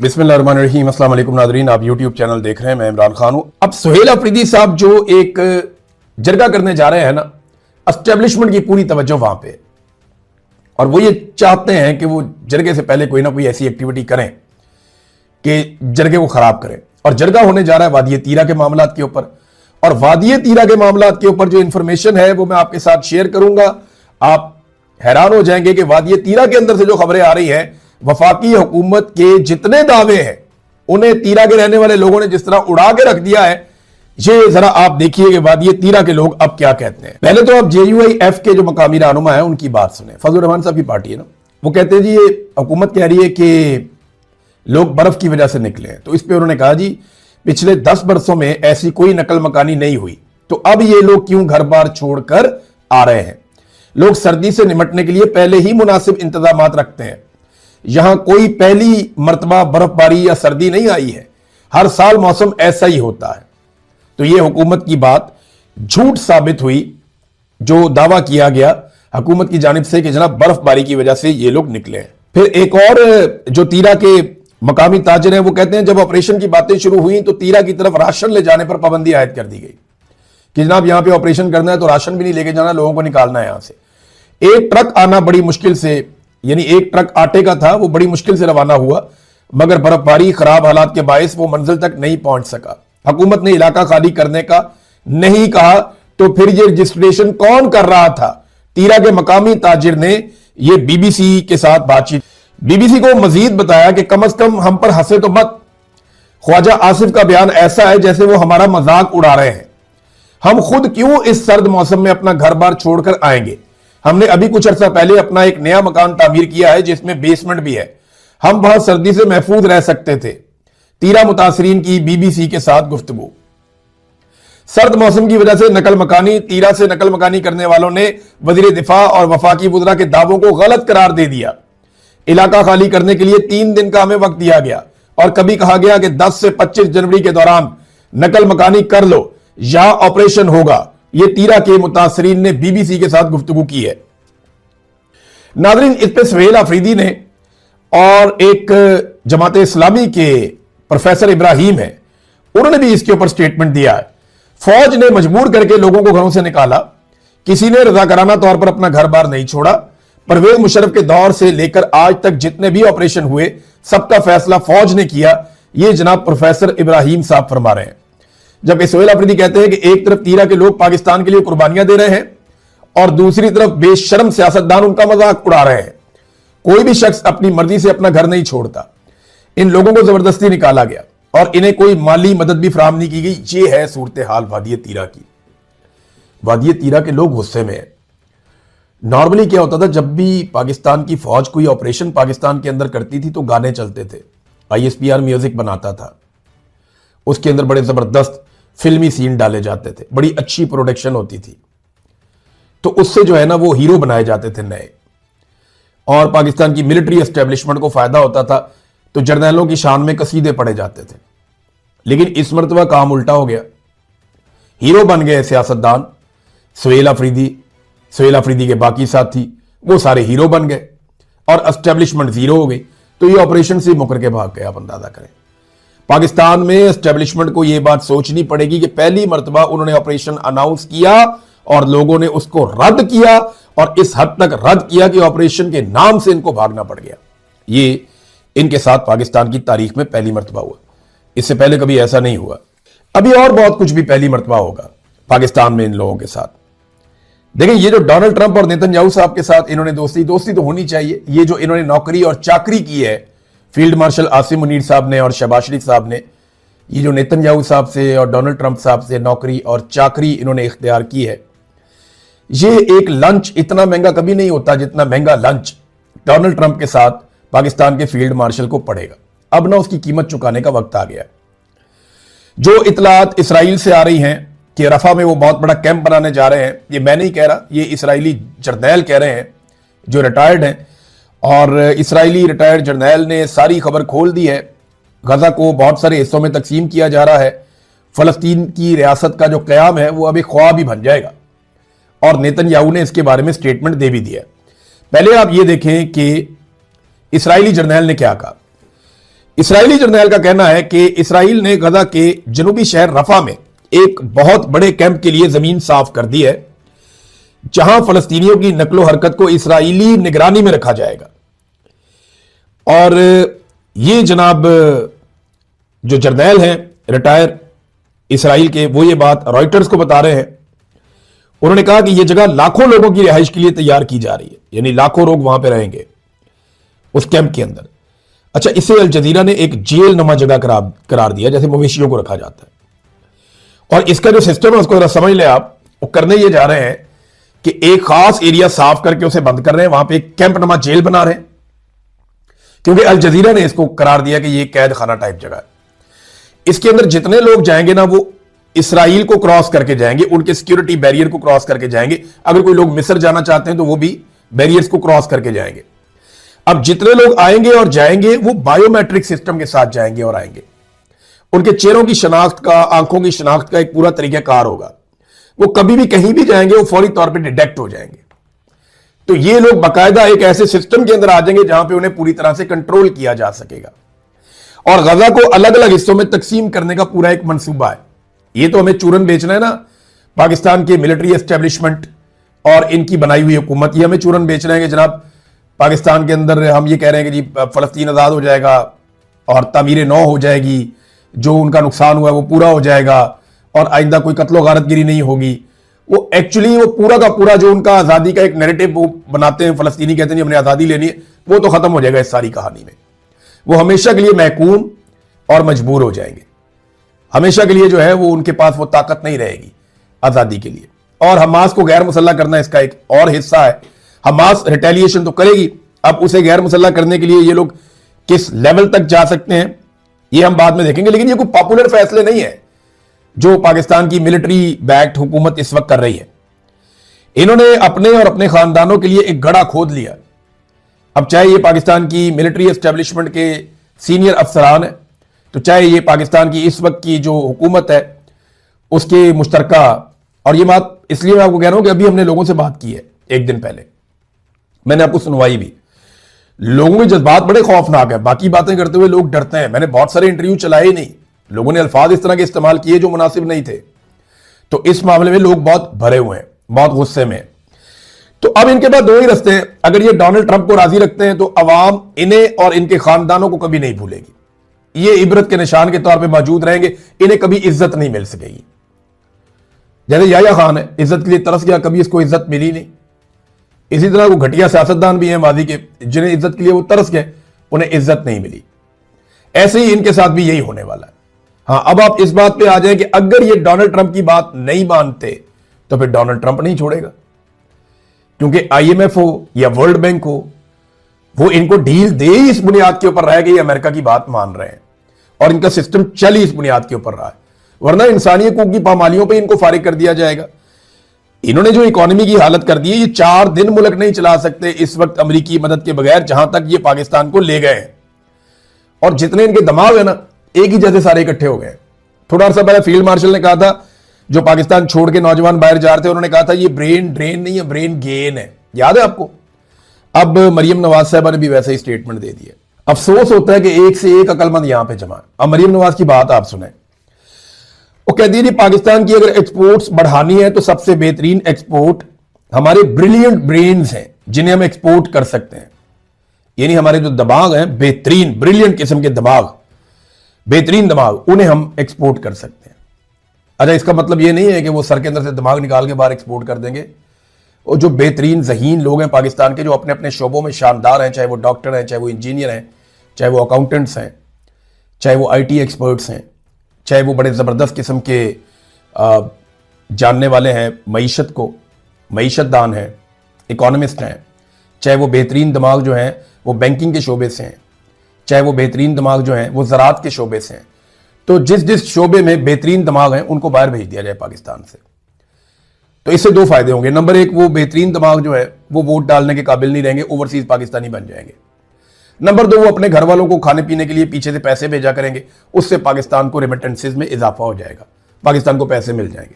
बिस्मिल्लाहिर्रहमानिर्रहीम। अस्सलाम वालेकुम नादरीन, आप यूट्यूब चैनल देख रहे हैं। मैं इमरान खान हूं। अब सुहेल अफरीदी साहब जो एक जरगा करने जा रहे हैं ना, एस्टेब्लिशमेंट की पूरी तवज्जो वहां पे, और वो ये चाहते हैं कि वो जरगे से पहले कोई ना कोई ऐसी एक्टिविटी करें कि जरगे को खराब करें। और जरगा होने जा रहा है वादिये तीरा के मामलात के ऊपर, और वादिये तीरा के मामलात के ऊपर जो इंफॉर्मेशन है वो मैं आपके साथ शेयर करूंगा। आप हैरान हो जाएंगे कि वादिये तीरा के अंदर से जो खबरें आ रही हैं, वफाकी हुकूमत के जितने दावे हैं उन्हें तीरा के रहने वाले लोगों ने जिस तरह उड़ा के रख दिया है, ये जरा आप देखिए कि वादिये तीरा के लोग अब क्या कहते हैं। पहले तो आप JUIF के जो मकामी रहनुमा है उनकी बात सुने। फजल रहमान साहब की पार्टी है ना, वो कहते हैं जी ये हुकूमत कह रही है कि लोग बर्फ की वजह से निकले हैं। तो इस पर उन्होंने कहा जी पिछले 10 बरसों में ऐसी कोई नकल मकानी नहीं हुई, तो अब ये लोग क्यों घर बार छोड़कर आ रहे हैं। लोग सर्दी से निपटने के लिए पहले ही मुनासिब इंतजाम रखते हैं। यहां कोई पहली मर्तबा बर्फबारी या सर्दी नहीं आई है, हर साल मौसम ऐसा ही होता है। तो यह हुकूमत की बात झूठ साबित हुई जो दावा किया गया हुकूमत की जानिब से कि जनाब बर्फबारी की वजह से ये लोग निकले हैं। फिर एक और जो तीरा के मकामी ताजिर हैं वो कहते हैं जब ऑपरेशन की बातें शुरू हुई तो तीरा की तरफ राशन ले जाने पर पाबंदी आयद कर दी गई कि जनाब यहां पे ऑपरेशन करना है तो राशन भी नहीं लेके जाना, लोगों को निकालना है यहां से। एक ट्रक आना बड़ी मुश्किल से, यानी एक ट्रक आटे का था, वो बड़ी मुश्किल से रवाना हुआ, मगर बर्फबारी खराब हालात के बायस वो मंजिल तक नहीं पहुंच सका। हुकूमत ने इलाका खाली करने का नहीं कहा, तो फिर ये रजिस्ट्रेशन कौन कर रहा था। तीरा के मकामी ताजिर ने ये BBC के साथ बातचीत, BBC को मजीद बताया कि कम से कम हम पर हंसे तो मत। ख्वाजा आसिफ का बयान ऐसा है जैसे वो हमारा मजाक उड़ा रहे हैं। हम खुद क्यों इस सर्द मौसम में अपना घर बार छोड़कर आएंगे। हमने अभी कुछ अर्सा पहले अपना एक नया मकान तामीर किया है जिसमें बेसमेंट भी है, हम वहां सर्दी से महफूज रह सकते थे। तीरा मुतासरीन की BBC के साथ गुफ्तगू। सर्द मौसम की वजह से नकल मकानी, तीरा से नकल मकानी करने वालों ने वजीर दिफा और वफाकी वुज़रा के दावों को गलत करार दे दिया। इलाका खाली करने के लिए 3 दिन का हमें वक्त दिया गया और कभी कहा गया कि 10 से 25 जनवरी के दौरान नकल मकानी कर लो या ऑपरेशन होगा। ये तीरा के मुतासरीन ने BBC के साथ गुफ्तगू की है। नाज़रीन, इस पे सुहेल अफरीदी ने और एक जमात इस्लामी के प्रोफेसर इब्राहिम है, उन्होंने भी इसके ऊपर स्टेटमेंट दिया है। फौज ने मजबूर करके लोगों को घरों से निकाला, किसी ने रजाकाराना तौर पर अपना घर बार नहीं छोड़ा। परवेज मुशर्रफ के दौर से लेकर आज तक जितने भी ऑपरेशन हुए सबका फैसला फौज ने किया, ये जनाब प्रोफेसर इब्राहिम साहब फरमा रहे हैं। जबकि सुहेल अफरीदी कहते हैं कि एक तरफ तीरा के लोग पाकिस्तान के लिए कुर्बानियां दे रहे हैं और दूसरी तरफ बेशर्म सियासतदान उनका मजाक उड़ा रहे हैं। कोई भी शख्स अपनी मर्जी से अपना घर नहीं छोड़ता। इन लोगों को जबरदस्ती निकाला गया और इन्हें कोई माली मदद भी फराहम नहीं की गई। ये है सूरत हाल वादिये तीरा की। वादिये तीरा के लोग गुस्से में है। नॉर्मली क्या होता था, जब भी पाकिस्तान की फौज कोई ऑपरेशन पाकिस्तान के अंदर करती थी तो गाने चलते थे, ISPR म्यूजिक बनाता था, उसके अंदर बड़े जबरदस्त फिल्मी सीन डाले जाते थे, बड़ी अच्छी प्रोडक्शन होती थी। तो उससे जो है ना वो हीरो बनाए जाते थे नए, और पाकिस्तान की मिलिट्री एस्टेब्लिशमेंट को फायदा होता था। तो जर्नैलों की शान में कसीदे पढ़े जाते थे। लेकिन इस मरतबा काम उल्टा हो गया, हीरो बन गए सियासतदान। सुहेल अफरीदी के बाकी साथी वो सारे हीरो बन गए और एस्टेब्लिशमेंट जीरो हो गई। तो ये ऑपरेशन से मुकर के भाग गए। आप अंदाजा करें, पाकिस्तान में एस्टेब्लिशमेंट को यह बात सोचनी पड़ेगी कि पहली मर्तबा उन्होंने ऑपरेशन अनाउंस किया और लोगों ने उसको रद्द किया, और इस हद तक रद्द किया कि ऑपरेशन के नाम से इनको भागना पड़ गया। ये इनके साथ पाकिस्तान की तारीख में पहली मर्तबा हुआ। इससे पहले कभी ऐसा नहीं हुआ। अभी और बहुत कुछ भी पहली मर्तबा होगा पाकिस्तान में इन लोगों के साथ। देखिए, ये जो डोनाल्ड ट्रंप और नेतन्याहू साहब के साथ इन्होंने दोस्ती तो होनी चाहिए। ये जो इन्होंने नौकरी और चाकरी की है फील्ड मार्शल आसिम मुनीर साहब ने और शहबाज शरीफ साहब ने, ये जो नेतन्याहू साहब से और डोनाल्ड ट्रंप साहब से नौकरी और चाकरी इन्होंने इख्तियार की है, ये एक लंच इतना महंगा कभी नहीं होता जितना महंगा लंच डोनाल्ड ट्रंप के साथ पाकिस्तान के फील्ड मार्शल को पड़ेगा। अब ना उसकी कीमत चुकाने का वक्त आ गया। जो इतलात इसराइल से आ रही हैं कि रफा में वो बहुत बड़ा कैंप बनाने जा रहे हैं, ये मैं नहीं कह रहा, ये इसराइली जर्नैल कह रहे हैं जो रिटायर्ड हैं, और इसराइली रिटायर्ड जर्नैल ने सारी खबर खोल दी है। गजा को बहुत सारे हिस्सों में तकसीम किया जा रहा है। फलस्तीन की रियासत का जो क़याम है वो अब एक ख्वाब ही बन जाएगा, और नेतन्याहू ने इसके बारे में स्टेटमेंट दे भी दिया। पहले आप ये देखें कि इसराइली जर्नैल ने क्या कहा। इसराइली जर्नैल का कहना है कि इसराइल ने गजा के जनूबी शहर रफा में एक बहुत बड़े कैंप के लिए जमीन साफ कर दी है, जहां फलस्तीनियों की नकलो हरकत को इसराइली निगरानी में रखा जाएगा। और ये जनाब जो जर्नैल हैं रिटायर इसराइल के, वो ये बात रॉयटर्स को बता रहे हैं। उन्होंने कहा कि यह जगह लाखों लोगों की रिहाइश के लिए तैयार की जा रही है, यानी लाखों लोग वहां पे रहेंगे उस कैंप के अंदर। अच्छा, इसे अल जजीरा ने एक जेल नुमा जगह करार दिया, जैसे मवेशियों को रखा जाता है। और इसका जो सिस्टम है उसको जरा समझ ले आप, वो करने ये जा रहे हैं कि एक खास एरिया साफ करके उसे बंद कर रहे हैं, वहां पे एक कैंप नुमा जेल बना रहे हैं, क्योंकि अल जजीरा ने इसको करार दिया कि ये कैद खाना टाइप जगह है। इसके अंदर जितने लोग जाएंगे ना, वो इसराइल को क्रॉस करके जाएंगे, उनके सिक्योरिटी बैरियर को क्रॉस करके जाएंगे। अगर कोई लोग मिस्र जाना चाहते हैं तो वो भी बैरियर्स को क्रॉस करके जाएंगे। अब जितने लोग आएंगे और जाएंगे वो बायोमेट्रिक सिस्टम के साथ जाएंगे और आएंगे। उनके चेहरों की शनाख्त का, आंखों की शनाख्त का एक पूरा तरीकाकार होगा। वो कभी भी कहीं भी जाएंगे वो फौरी तौर पर डिटेक्ट हो जाएंगे। तो ये लोग बाकायदा एक ऐसे सिस्टम के अंदर आ जाएंगे जहां पे उन्हें पूरी तरह से कंट्रोल किया जा सकेगा। और गजा को अलग अलग हिस्सों में तकसीम करने का पूरा एक मंसूबा है। ये तो हमें चूरन बेचना है ना, पाकिस्तान के मिलिट्री एस्टेब्लिशमेंट और इनकी बनाई हुई हुकूमत, ये हमें चूरन बेच रहे हैं कि जनाब पाकिस्तान के अंदर हम ये कह रहे हैं कि जी फलस्तीन आज़ाद हो जाएगा और तामीर नौ हो जाएगी, जो उनका नुकसान हुआ है वो पूरा हो जाएगा और आइंदा कोई कत्लो गारतगिरी नहीं होगी। वो एक्चुअली वो पूरा का पूरा जो उनका आज़ादी का एक नैरेटिव वो बनाते हैं, फलस्तीनी कहते हैं हमने आज़ादी लेनी है, वो तो खत्म हो जाएगा इस सारी कहानी में। वो हमेशा के लिए महकूम और मजबूर हो जाएंगे। हमेशा के लिए जो है वो उनके पास वो ताकत नहीं रहेगी आज़ादी के लिए। और हमास को गैर मुसल्ला करना इसका एक और हिस्सा है। हमास रिटेलिएशन तो करेगी, अब उसे गैर मुसल्ला करने के लिए ये लोग किस लेवल तक जा सकते हैं ये हम बाद में देखेंगे। लेकिन ये कोई पॉपुलर फैसले नहीं है जो पाकिस्तान की मिलिट्री बैक्ड हुकूमत इस वक्त कर रही है। इन्होंने अपने और अपने खानदानों के लिए एक गड़ा खोद लिया। अब चाहे ये पाकिस्तान की मिलिट्री एस्टेब्लिशमेंट के सीनियर अफसरान है, तो चाहे ये पाकिस्तान की इस वक्त की जो हुकूमत है उसके मुश्तरका, और ये बात इसलिए मैं आपको कह रहा हूं कि अभी हमने लोगों से बात की है एक दिन पहले, मैंने आपको सुनवाई भी। लोगों के जज्बात बड़े खौफनाक है, बाकी बातें करते हुए लोग डरते हैं। मैंने बहुत सारे इंटरव्यू चलाए ही नहीं, लोगों ने अल्फाज इस तरह के इस्तेमाल किए जो मुनासिब नहीं थे। तो इस मामले में लोग बहुत भरे हुए हैं, बहुत गुस्से में। तो अब इनके पास दो ही रास्ते हैं। अगर ये डोनाल्ड ट्रंप को राजी रखते हैं तो अवाम इन्हें और इनके खानदानों को कभी नहीं भूलेगी। ये इबरत के निशान के तौर पे मौजूद रहेंगे, इन्हें कभी इज्जत नहीं मिल सकेगी। जैसे याया खान है, इज्जत के लिए तरस गया, कभी इसको इज्जत मिली नहीं। इसी तरह वो घटिया सियासतदान भी हैं मादी के, जिन्हें इज्जत के लिए वो तरस गए, उन्हें इज्जत नहीं मिली। ऐसे ही इनके साथ भी यही होने वाला है। हाँ, अब आप इस बात पे आ जाए कि अगर ये डोनाल्ड ट्रंप की बात नहीं मानते तो फिर डोनाल्ड ट्रंप नहीं छोड़ेगा, क्योंकि आईएमएफ हो या वर्ल्ड बैंक हो, वो इनको ढील दे ही इस बुनियाद के ऊपर रहा है कि ये अमेरिका की बात मान रहे हैं और इनका सिस्टम चल ही इस बुनियाद के ऊपर रहा है। वरना इंसानी हकूक की पामालियों पे इनको फारिग कर दिया जाएगा। इन्होंने जो इकोनॉमी की हालत कर दी है, ये 4 दिन मुल्क नहीं चला सकते इस वक्त अमेरिकी मदद के बगैर, जहां तक ये पाकिस्तान को ले गए हैं। और जितने इनके दिमाग है ना, एक ही जैसे सारे इकट्ठे हो गए। थोड़ा सा पहले फील्ड मार्शल ने कहा था, जो पाकिस्तान छोड़ के नौजवान बाहर जा रहे थे, उन्होंने कहा था ये ब्रेन ड्रेन नहीं है, ब्रेन गेन है। याद है आपको? अब मरियम नवाज साहबा ने भी वैसे ही स्टेटमेंट दे दी है। अफसोस होता है कि एक से एक अकलमंद यहां पे जमा। अब मरियम नवाज की बात आप सुने, वो कहती है पाकिस्तान की अगर एक्सपोर्ट्स बढ़ानी है तो सबसे बेहतरीन एक्सपोर्ट हमारे ब्रिलियंट ब्रेन्स हैं, जिन्हें हम एक्सपोर्ट कर सकते हैं। यानी हमारे जो दिमाग हैं, बेहतरीन ब्रिलियंट किस्म के दिमाग, बेहतरीन दिमाग, उन्हें हम एक्सपोर्ट कर सकते हैं। अच्छा, इसका मतलब ये नहीं है कि वो सर के अंदर से दिमाग निकाल के बाहर एक्सपोर्ट कर देंगे। और जो बेहतरीन ज़हीन लोग हैं पाकिस्तान के, जो अपने अपने शोबों में शानदार हैं, चाहे वो डॉक्टर हैं, चाहे वो इंजीनियर हैं, चाहे वो अकाउंटेंट्स हैं, चाहे वो आईटी एक्सपर्ट्स हैं, चाहे वो बड़े ज़बरदस्त किस्म के जानने वाले हैं मईशत को, मईशतदान हैं, इकोनॉमिस्ट हैं, चाहे वो बेहतरीन दिमाग जो हैं वो बैंकिंग के शोबे से हैं, चाहे वो बेहतरीन दिमाग जो हैं वो ज़राअत के शोबे से हैं। तो जिस जिस शोबे में बेहतरीन दिमाग हैं उनको बाहर भेज दिया जाए पाकिस्तान से। तो इससे 2 फायदे होंगे। नंबर 1, वो बेहतरीन दिमाग जो है वो वोट डालने के काबिल नहीं रहेंगे, ओवरसीज पाकिस्तानी बन जाएंगे। नंबर 2, वो अपने घर वालों को खाने पीने के लिए पीछे से पैसे भेजा करेंगे, उससे पाकिस्तान को रेमिटेंसेस में इजाफा हो जाएगा, पाकिस्तान को पैसे मिल जाएंगे।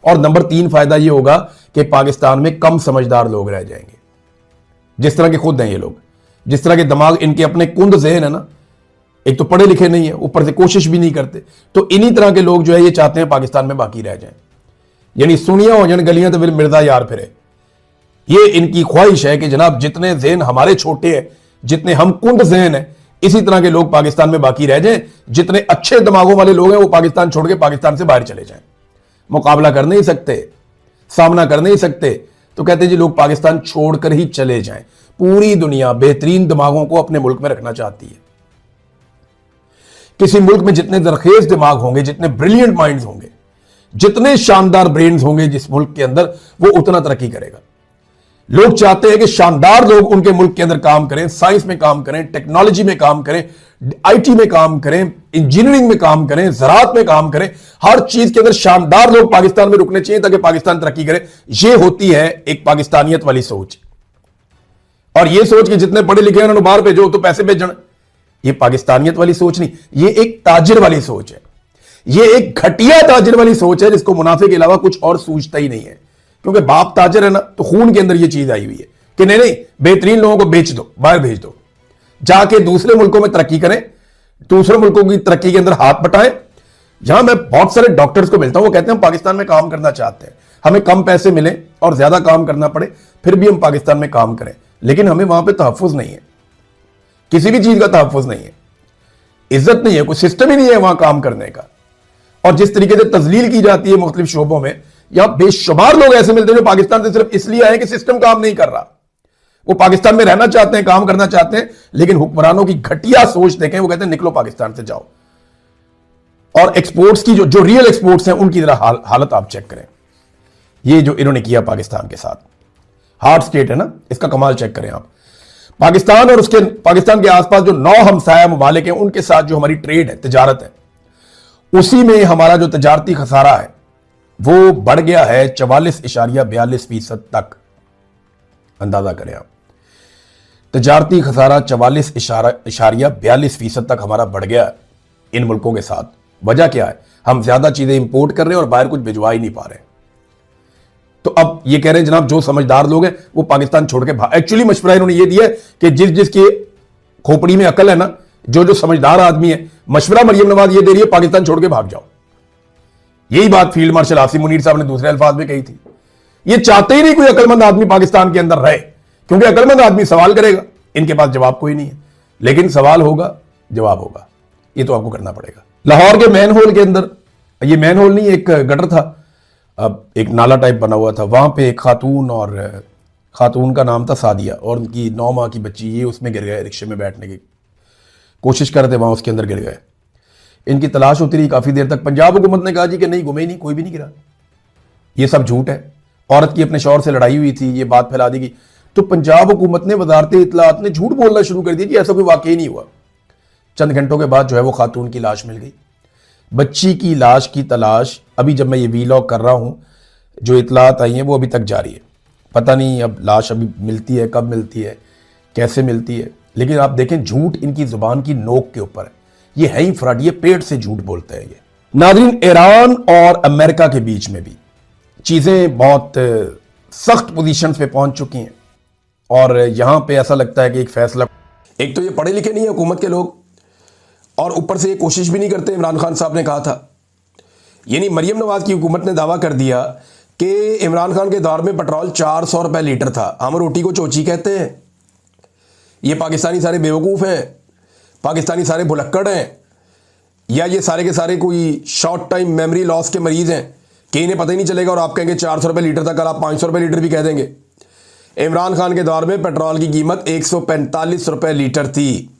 और नंबर 3 फायदा ये होगा कि पाकिस्तान में कम समझदार लोग रह जाएंगे, जिस तरह के खुद हैं ये लोग, जिस तरह के दिमाग इनके अपने कुंद ज़हन है ना, एक तो पढ़े लिखे नहीं है, ऊपर से कोशिश भी नहीं करते। तो इन्हीं तरह के लोग जो है ये चाहते हैं पाकिस्तान में बाकी रह जाएं, यानी सुनिया हो जान गलियां तो फिर मिर्जा यार फिरे। ये इनकी ख्वाहिश है कि जनाब जितने जहन हमारे छोटे हैं, जितने हम कुंड जहन है, इसी तरह के लोग पाकिस्तान में बाकी रह जाएं। जितने अच्छे दिमागों वाले लोग हैं वो पाकिस्तान छोड़ के पाकिस्तान से बाहर चले जाएं। मुकाबला कर नहीं सकते, सामना कर नहीं सकते, तो कहते जी लोग पाकिस्तान छोड़कर ही चले जाएं। पूरी दुनिया बेहतरीन दिमागों को अपने मुल्क में रखना चाहती है। किसी मुल्क में जितने जरखेज दिमाग होंगे, जितने ब्रिलियंट माइंड्स होंगे, जितने शानदार ब्रेन्स होंगे जिस मुल्क के अंदर, वो उतना तरक्की करेगा। लोग चाहते हैं कि शानदार लोग उनके मुल्क के अंदर काम करें, साइंस में काम करें, टेक्नोलॉजी में काम करें, आईटी में काम करें, इंजीनियरिंग में काम करें, ज़राअत में काम करें। हर चीज के अंदर शानदार लोग पाकिस्तान में रुकने चाहिए ताकि पाकिस्तान तरक्की करे। यह होती है एक पाकिस्तानियत वाली सोच। और यह सोच कि जितने पढ़े लिखे हैं उन्होंने बाहर भेजो तो पैसे भेजन, ये पाकिस्तानियत वाली सोच नहीं, ये एक ताजिर वाली सोच है। ये एक घटिया ताजिर वाली सोच है जिसको मुनाफे के अलावा कुछ और सूझता ही नहीं है। क्योंकि बाप ताजिर है ना, तो खून के अंदर ये चीज आई हुई है कि नहीं नहीं, बेहतरीन लोगों को बेच दो, बाहर भेज दो, जाके दूसरे मुल्कों में तरक्की करें, दूसरे मुल्कों की तरक्की के अंदर हाथ बटाएं। जहां मैं बहुत सारे डॉक्टर्स को मिलता हूं, वो कहते हैं हम पाकिस्तान में काम करना चाहते हैं, हमें कम पैसे मिले और ज्यादा काम करना पड़े, फिर भी हम पाकिस्तान में काम करें, लेकिन हमें वहां पर तहफ्फुज नहीं है, किसी भी चीज का तहफ्फुज नहीं है, इज्जत नहीं है, कोई सिस्टम ही नहीं है वहां काम करने का। और जिस तरीके से तजलील की जाती है मुख्तलिफ शोबों में, या बेशुमार लोग ऐसे मिलते हैं जो पाकिस्तान से सिर्फ इसलिए आए कि सिस्टम काम नहीं कर रहा। वो पाकिस्तान में रहना चाहते हैं, काम करना चाहते हैं, लेकिन हुक्मरानों की घटिया सोच देखें, वो कहते हैं निकलो पाकिस्तान से जाओ। और एक्सपोर्ट्स की जो रियल एक्सपोर्ट्स हैं उनकी जरा हालत आप चेक करें। ये जो इन्होंने किया पाकिस्तान के साथ, हार्ड स्टेट है ना, इसका कमाल चेक करें आप। पाकिस्तान और उसके पाकिस्तान के आसपास जो 9 हमसाया ममालिक हैं उनके साथ जो हमारी ट्रेड है, तिजारत है, उसी में हमारा जो तजारती खसारा है वो बढ़ गया है 44.42% तक। अंदाजा करें आप, तजारती खसारा 44.42% तक हमारा बढ़ गया इन मुल्कों के साथ। वजह क्या है? हम ज्यादा चीजें इंपोर्ट कर रहे हैं और बाहर कुछ भिजवा ही नहीं पा रहे। तो अब ये कह रहे हैं जनाब जो समझदार लोग हैं वो पाकिस्तान छोड़ के भाग। एक्चुअली मशवरा इन्होंने ये दिया है कि जिसकी खोपड़ी में अकल है ना, जो समझदार आदमी है, मशवरा मरियम नवाज ये दे रही है पाकिस्तान छोड़ के भाग जाओ। यही बात फील्ड मार्शल आसिम मुनीर साहब ने दूसरे अल्फाज में कही थी। ये चाहते ही नहीं कोई अकलमंद आदमी पाकिस्तान के अंदर रहे, क्योंकि अकलमंद आदमी सवाल करेगा, इनके पास जवाब कोई नहीं है। लेकिन सवाल होगा, जवाब होगा, ये तो आपको करना पड़ेगा। लाहौर के मैन होल के अंदर, ये मैन होल नहीं, एक गटर था, अब एक नाला टाइप बना हुआ था, वहां पे एक खातून, और खातून का नाम था सादिया, और उनकी 9 माह की बच्ची, ये उसमें गिर गए, रिक्शे में बैठने की कोशिश कर रहे थे, वहां उसके अंदर गिर गए। इनकी तलाश होती रही काफी देर तक। पंजाब हुकूमत ने कहा जी कि नहीं, गुमे ही नहीं, कोई भी नहीं गिरा, ये सब झूठ है। औरत की अपने शौहर से लड़ाई हुई थी, ये बात फैला दी गई, तो पंजाब हुकूमत ने, वजारत इत्तलात ने झूठ बोलना शुरू कर दिया कि ऐसा कोई वाकई नहीं हुआ। चंद घंटों के बाद जो है वो खातून की लाश मिल गई। बच्ची की लाश की तलाश अभी जब मैं ये वीलॉग कर रहा हूं, जो इत्तलात आई हैं वो अभी तक जारी है। पता नहीं अब लाश अभी मिलती है, कब मिलती है, कैसे मिलती है। लेकिन आप देखें, झूठ इनकी जुबान की नोक के ऊपर है। ये है ही फ्रॉड, ये पेट से झूठ बोलते हैं ये। नाज़रीन, ईरान और अमेरिका के बीच में भी चीजें बहुत सख्त पोजीशन पे पहुंच चुकी हैं, और यहां पे ऐसा लगता है कि एक फैसला, एक तो ये पढ़े लिखे नहीं है हुकूमत के लोग, और ऊपर से ये कोशिश भी नहीं करते। इमरान खान साहब ने कहा था, यानी मरियम नवाज की हुकूमत ने दावा कर दिया कि इमरान खान के दौर में पेट्रोल 400 रुपए लीटर था। हम रोटी को चोची कहते हैं। ये पाकिस्तानी सारे बेवकूफ़ हैं, पाकिस्तानी सारे भुलक्कड़ हैं, या ये सारे के सारे कोई शॉर्ट टाइम मेमोरी लॉस के मरीज हैं कि इन्हें पता ही नहीं चलेगा और आप कहेंगे 400 रुपए लीटर था, कल आप 500 रुपए लीटर भी कह देंगे। इमरान खान के दौर में पेट्रोल की कीमत 145 रुपए लीटर थी।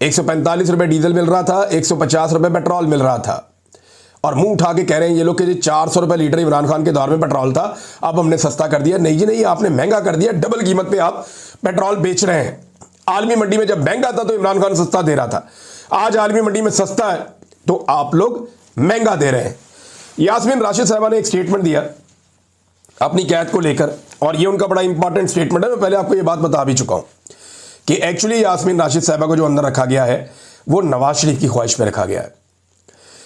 145 रुपए डीजल मिल रहा था, 150 रुपए पेट्रोल मिल रहा था, और मुंह उठा के कह रहे हैं ये लोग कि 400 रुपए लीटर इमरान खान के दौर में पेट्रोल था, अब हमने सस्ता कर दिया। नहीं जी नहीं, आपने महंगा कर दिया, डबल कीमत पे आप पेट्रोल बेच रहे हैं। आलमी मंडी में जब महंगा था तो इमरान खान सस्ता दे रहा था, आज आलमी मंडी में सस्ता है तो आप लोग महंगा दे रहे हैं। यास्मीन राशिद साहबा ने एक स्टेटमेंट दिया अपनी कैद को लेकर, और ये उनका बड़ा इंपॉर्टेंट स्टेटमेंट है। मैं पहले आपको ये बात बता भी चुका हूं कि एक्चुअली यास्मीन राशिद साहबा को जो अंदर रखा गया है वो नवाज शरीफ की ख्वाहिश पे रखा गया है।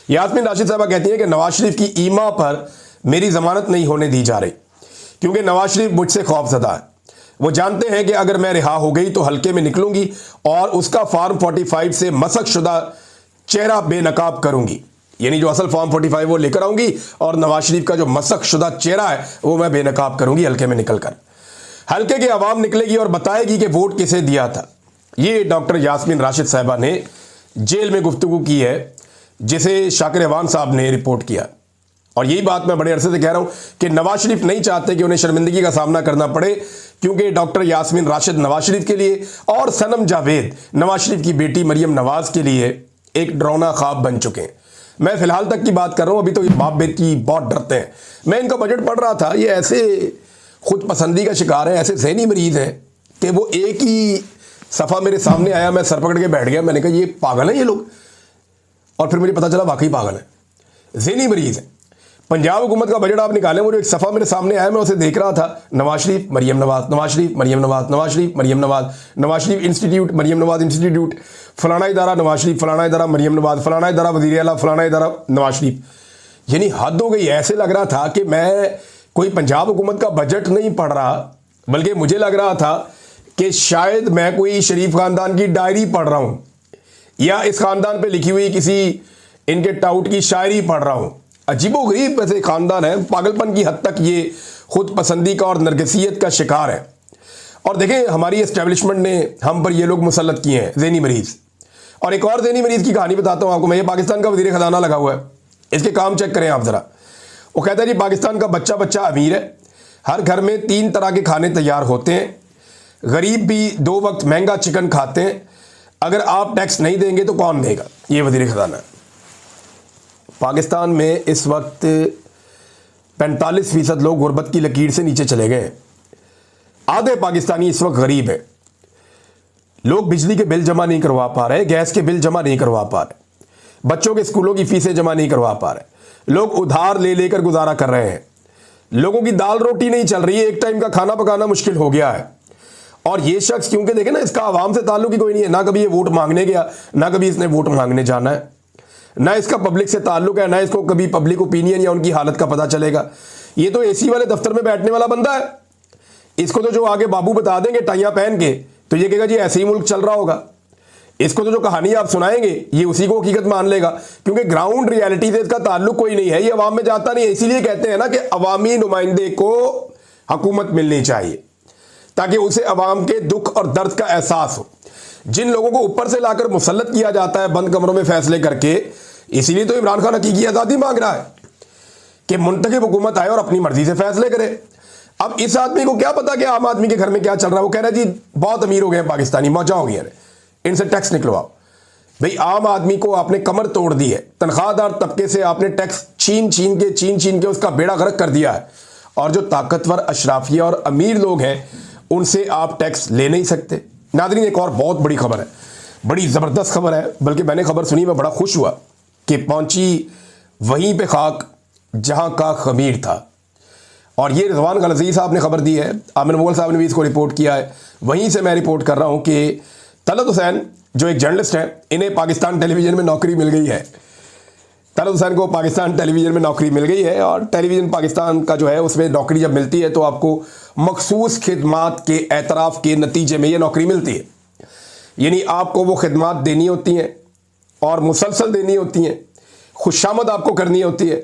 यास्मीन राशिद साहबा कहती है कि नवाज शरीफ की ईमा पर मेरी जमानत नहीं होने दी जा रही, क्योंकि नवाज शरीफ मुझसे खौफजदा है। वो जानते हैं कि अगर मैं रिहा हो गई तो हल्के में निकलूंगी और उसका फॉर्म 45 से मसक शुदा चेहरा बेनकाब करूंगी। यानी जो असल फॉर्म 45 वो लेकर आऊंगी और नवाज शरीफ का जो मसक शुदा चेहरा है वो मैं बेनकाब करूंगी हल्के में निकलकर। हल्के की आवाम निकलेगी और बताएगी कि वोट किसे दिया था। ये डॉक्टर यास्मीन राशिद साहिबा ने जेल में गुफ्तगू की है, जिसे शाकिर अवान साहब ने रिपोर्ट किया। और यही बात मैं बड़े अरसे से कह रहा हूं कि नवाज शरीफ नहीं चाहते कि उन्हें शर्मिंदगी का सामना करना पड़े, क्योंकि डॉक्टर यास्मीन राशिद नवाज शरीफ के लिए और सनम जावेद नवाज शरीफ की बेटी मरियम नवाज के लिए एक डरावना ख्वाब बन चुके हैं। मैं फिलहाल तक की बात कर रहा हूं, अभी तो ये बाप बेटी बहुत डरते हैं। मैं इनका बजट पढ़ रहा था, ये ऐसे खुद पसंदी का शिकार है, ऐसे ज़हनी मरीज हैं कि वो एक ही सफ़ा मेरे सामने आया, मैं सर पकड़ के बैठ गया। मैंने कहा ये पागल है ये लोग, और फिर मुझे पता चला वाकई पागल है, ज़हनी मरीज है। पंजाब हुकूमत का बजट आप निकालें, वो जो एक सफ़ा मेरे सामने आया, मैं उसे देख रहा था। नवाज शरीफ मरियम नवाज, नवाज शरीफ मरियम नवाज, नवाज शरीफ मरियम नवाज, नवाज शरीफ इंस्टीट्यूट मरियम नवाज इंस्टीट्यूट, फलाना इदारा नवाज शरीफ, फलाना इदारा मरियम नवाज, फलाना इदारा वज़ीर आला, फलाना इदारा नवाज शरीफ। यानी हद हो गई। ऐसे लग रहा था कि मैं कोई पंजाब हुकूमत का बजट नहीं पढ़ रहा, बल्कि मुझे लग रहा था कि शायद मैं कोई शरीफ खानदान की डायरी पढ़ रहा हूं, या इस खानदान पे लिखी हुई किसी इनके टाउट की शायरी पढ़ रहा हूं। अजीबोगरीब वैसे खानदान है, पागलपन की हद तक ये खुद पसंदी का और नरगिसियत का शिकार है। और देखें, हमारी एस्टेब्लिशमेंट ने हम पर ये लोग मुसल्लत किए हैं, ज़हनी मरीज। और एक और ज़हनी मरीज की कहानी बताता हूं आपको मैं। ये पाकिस्तान का वज़ीर ख़जाना लगा हुआ है, इसके काम चेक करें आप ज़रा। वो कहता है जी पाकिस्तान का बच्चा बच्चा अमीर है, हर घर में 3 तरह के खाने तैयार होते हैं, गरीब भी 2 वक्त महंगा चिकन खाते हैं, अगर आप टैक्स नहीं देंगे तो कौन देगा। ये वज़ीर ख़जाना है। पाकिस्तान में इस वक्त 45% लोग गुर्बत की लकीर से नीचे चले गए हैं। आधे पाकिस्तानी इस वक्त गरीब हैं। लोग बिजली के बिल जमा नहीं करवा पा रहे, गैस के बिल जमा नहीं करवा पा रहे, बच्चों के स्कूलों की फीसें जमा नहीं करवा पा रहे, लोग उधार ले लेकर गुजारा कर रहे हैं, लोगों की दाल रोटी नहीं चल रही है, एक टाइम का खाना पकाना मुश्किल हो गया है। और ये शख्स, क्योंकि देखे ना, इसका आवाम से ताल्लुक ही कोई नहीं है, ना कभी ये वोट मांगने गया, ना कभी इसने वोट मांगने जाना है, ना इसका पब्लिक से ताल्लुक है, ना इसको कभी पब्लिक ओपिनियन या उनकी हालत का पता चलेगा। ये तो एसी वाले दफ्तर में बैठने वाला बंदा है। इसको तो जो आगे बाबू बता देंगे टाइयां पहन के, तो ये कहेगा जी ऐसे ही मुल्क चल रहा होगा। इसको तो जो कहानी आप सुनाएंगे ये उसी को हकीकत मान लेगा, क्योंकि ग्राउंड रियलिटी से इसका ताल्लुक कोई नहीं है, ये अवाम में जाता नहीं है। इसीलिए कहते हैं ना कि अवामी नुमाइंदे को हुकूमत मिलनी चाहिए, ताकि उसे अवाम के दुख और दर्द का एहसास हो। जिन लोगों को ऊपर से लाकर मुसल्लत किया जाता है बंद कमरों में फैसले करके, इसीलिए तो इमरान खान हकीकी आज़ादी मांग रहा है कि मुंतखब हुकूमत आए और अपनी मर्जी से फैसले करे। अब इस आदमी को क्या पता कि आम आदमी के घर में क्या चल रहा है। वो कह रहा है जी बहुत अमीर हो गए पाकिस्तानी, मौजा हो गया, इनसे टैक्स निकलवाओ। भाई आम आदमी को आपने कमर तोड़ दी है, तनख्वाहदार तबके से आपने टैक्स छीन छीन के उसका बेड़ा गर्क कर दिया है। और जो ताकतवर अशराफिया और अमीर लोग हैं उनसे आप टैक्स ले नहीं सकते। नादरीन, एक और बहुत बड़ी खबर है, बड़ी ज़बरदस्त खबर है, बल्कि मैंने खबर सुनी, मैं बड़ा खुश हुआ कि पहुंची वहीं पे खाक जहां का खमीर था। और ये रिजवान गलज़ी साहब ने खबर दी है, आमिर मुगल साहब ने भी इसको रिपोर्ट किया है। वहीं से मैं रिपोर्ट कर रहा हूं कि तलत हुसैन जो एक जर्नलिस्ट हैं, इन्हें पाकिस्तान टेलीविज़न में नौकरी मिल गई है। तलत हुसैन को पाकिस्तान टेलीविज़न में नौकरी मिल गई है। और टेलीविज़न पाकिस्तान का जो है उसमें नौकरी जब मिलती है तो आपको मखसूस खिदमात के एतराफ़ के नतीजे में ये नौकरी मिलती है। यानी आपको वो खिदमात देनी होती हैं और मुसलसल देनी होती हैं, खुशामद आपको करनी होती है,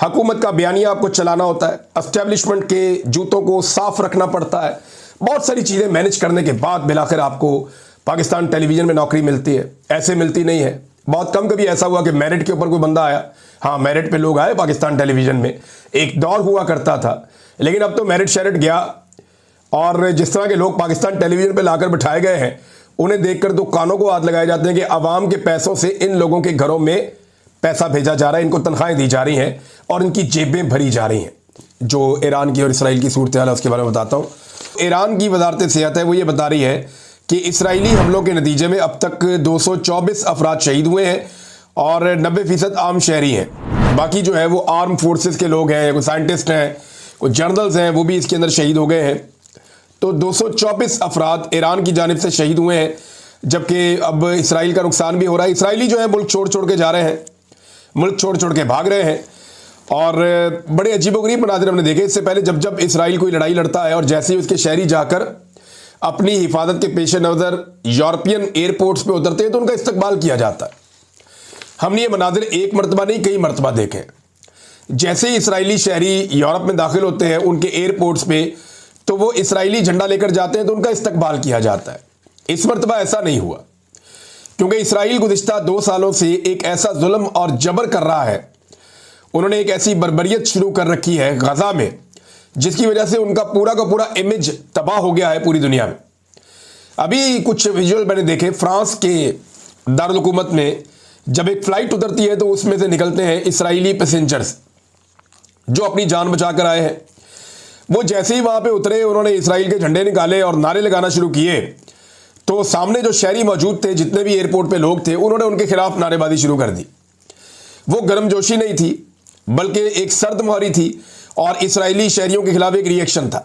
हुकूमत का बयानिया आपको चलाना होता है, एस्टेब्लिशमेंट के जूतों को साफ रखना पड़ता है, बहुत सारी चीज़ें मैनेज करने के बाद बिलाखिर आपको पाकिस्तान टेलीविज़न में नौकरी मिलती है। ऐसे मिलती नहीं है। बहुत कम कभी ऐसा हुआ कि मेरिट के ऊपर कोई बंदा आया। हाँ, मेरिट पे लोग आए पाकिस्तान टेलीविज़न में, एक दौर हुआ करता था, लेकिन अब तो मेरिट शेरिट गया। और जिस तरह के लोग पाकिस्तान टेलीविज़न पे लाकर बिठाए गए हैं, उन्हें देखकर तो कानों को हाथ लगाए जाते हैं कि अवाम के पैसों से इन लोगों के घरों में पैसा भेजा जा रहा है, इनको तनख्वाहें दी जा रही हैं और इनकी जेबें भरी जा रही हैं। जो ईरान की और इसराइल की सूरत हाल है उसके बारे में बताता हूँ। ईरान की वजारत सेहत है, वो ये बता रही है कि इसराइली हमलों के नतीजे में अब तक 224 अफराद शहीद हुए हैं और 90% आम शहरी हैं। बाकी जो है वो आर्म फोर्सेस के लोग हैं, कोई साइंटिस्ट हैं, कोई जर्नल्स हैं, वो भी इसके अंदर शहीद हो गए हैं। तो 224 अफराद ईरान की जानिब से शहीद हुए हैं, जबकि अब इसराइल का नुकसान भी हो रहा है। इसराइली जो है मुल्क छोड़ छोड़ के जा रहे हैं, मुल्क छोड़ छोड़ के भाग रहे हैं। और बड़े अजीबोगरीब मनाज़िर हमने देखे। इससे पहले जब जब इसराइल कोई लड़ाई लड़ता है और जैसे ही उसके शहरी जाकर अपनी हिफाजत के पेश नज़र यूरोपियन एयरपोर्ट्स पे उतरते हैं तो उनका इस्तकबाल किया जाता है। हमने ये मनाजिर एक मरतबा नहीं कई मरतबा देखे। जैसे ही इसराइली शहरी यूरोप में दाखिल होते हैं उनके एयरपोर्ट्स पे, तो वो इसराइली झंडा लेकर जाते हैं तो उनका इस्तकबाल किया जाता है। इस मरतबा ऐसा नहीं हुआ, क्योंकि इसराइल गुज़िश्ता 2 सालों से एक ऐसा जुल्म और जबर कर रहा है, उन्होंने एक ऐसी बर्बरियत शुरू कर रखी है गजा में, जिसकी वजह से उनका पूरा का पूरा इमेज तबाह हो गया है पूरी दुनिया में। अभी कुछ विजुअल मैंने देखे, फ्रांस के दारुल हुकूमत में जब एक फ्लाइट उतरती है तो उसमें से निकलते हैं इसराइली पैसेंजर्स जो अपनी जान बचा कर आए हैं। वो जैसे ही वहां पे उतरे, उन्होंने इसराइल के झंडे निकाले और नारे लगाना शुरू किए, तो सामने जो शहरी मौजूद थे, जितने भी एयरपोर्ट पे लोग थे, उन्होंने उनके खिलाफ नारेबाजी शुरू कर दी। वो गर्मजोशी नहीं थी, बल्कि एक सर्द मोहरी थी और इसराइली शहरियों के खिलाफ एक रिएक्शन था।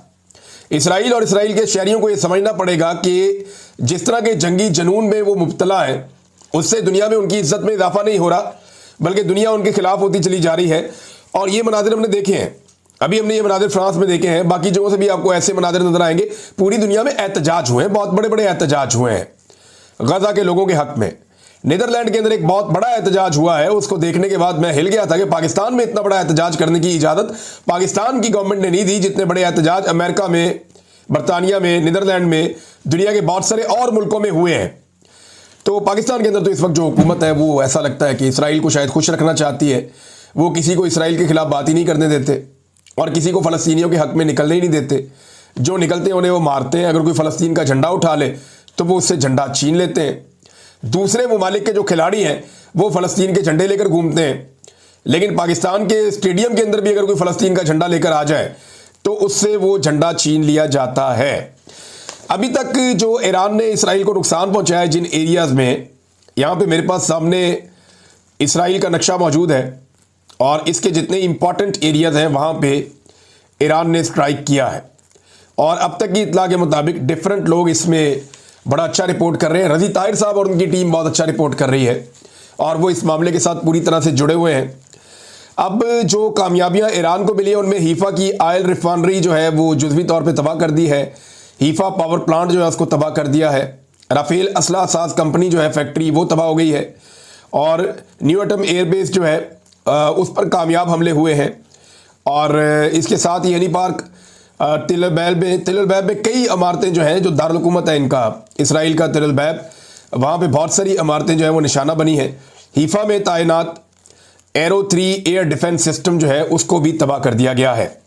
इसराइल और इसराइल के शहरियों को यह समझना पड़ेगा कि जिस तरह के जंगी जनून में वो मुब्तला है, उससे दुनिया में उनकी इज्जत में इजाफा नहीं हो रहा, बल्कि दुनिया उनके खिलाफ होती चली जा रही है। और ये मनाजिर हमने देखे हैं, अभी हमने ये मनाजिर फ्रांस में देखे हैं, बाकी जगहों से भी आपको ऐसे मनाजिर नजर आएंगे। पूरी दुनिया में एहतजाज हुए हैं, बहुत बड़े बड़े एहतजाज हुए हैं गजा के लोगों के हक में। नीदरलैंड के अंदर एक बहुत बड़ा एहतजाज हुआ है, उसको देखने के बाद मैं हिल गया था कि पाकिस्तान में इतना बड़ा एहतजाज करने की इजाज़त पाकिस्तान की गवर्नमेंट ने नहीं दी, जितने बड़े एहतजाज अमेरिका में, बरतानिया में, नीदरलैंड में, दुनिया के बहुत सारे और मुल्कों में हुए हैं। तो पाकिस्तान के अंदर तो इस वक्त जो हुकूमत है वो ऐसा लगता है कि इसराइल को शायद खुश रखना चाहती है। वो किसी को इसराइल के खिलाफ बात ही नहीं करने देते और किसी को फ़लस्तीनियों के हक में निकलने ही नहीं देते। जो निकलते हैं उन्हें वो मारते हैं। अगर कोई फ़लस्तीन का झंडा उठा ले तो वो उससे झंडा छीन लेते हैं। दूसरे ममालिक के जो खिलाड़ी हैं वो फ़लस्तीन के झंडे लेकर घूमते हैं, लेकिन पाकिस्तान के स्टेडियम के अंदर भी अगर कोई फ़लस्तीन का झंडा लेकर आ जाए तो उससे वो झंडा छीन लिया जाता है। अभी तक जो ईरान ने इसराइल को नुकसान पहुंचाया जिन एरियाज़ में, यहाँ पे मेरे पास सामने इसराइल का नक्शा मौजूद है और इसके जितने इंपॉर्टेंट एरियाज़ हैं वहाँ पे ईरान ने स्ट्राइक किया है। और अब तक की इत्तला के मुताबिक डिफरेंट लोग इसमें बड़ा अच्छा रिपोर्ट कर रहे हैं। रज़ी ताहिर साहब और उनकी टीम बहुत अच्छा रिपोर्ट कर रही है और वो इस मामले के साथ पूरी तरह से जुड़े हुए हैं। अब जो कामयाबियाँ ईरान को मिली है उनमें हीफा की आयल रिफाइनरी जो है वो जुज़वी तौर पर तबाह कर दी है। हीफा पावर प्लांट जो है उसको तबाह कर दिया है। राफेल असला साज कंपनी जो है फैक्ट्री वो तबाह हो गई है। और न्यू एटम एयरबेस जो है उस पर कामयाब हमले हुए हैं। और इसके साथ ही हनी पार्क तिल अल-बैब में कई इमारतें जो हैं, जो दारुल हुकूमत है इनका इसराइल का तिल अल-बैब, वहाँ पे बहुत सारी इमारतें जो हैं वो निशाना बनी है। हीफा में तैनात एरो 3 एयर डिफेंस सिस्टम जो है उसको भी तबाह कर दिया गया है।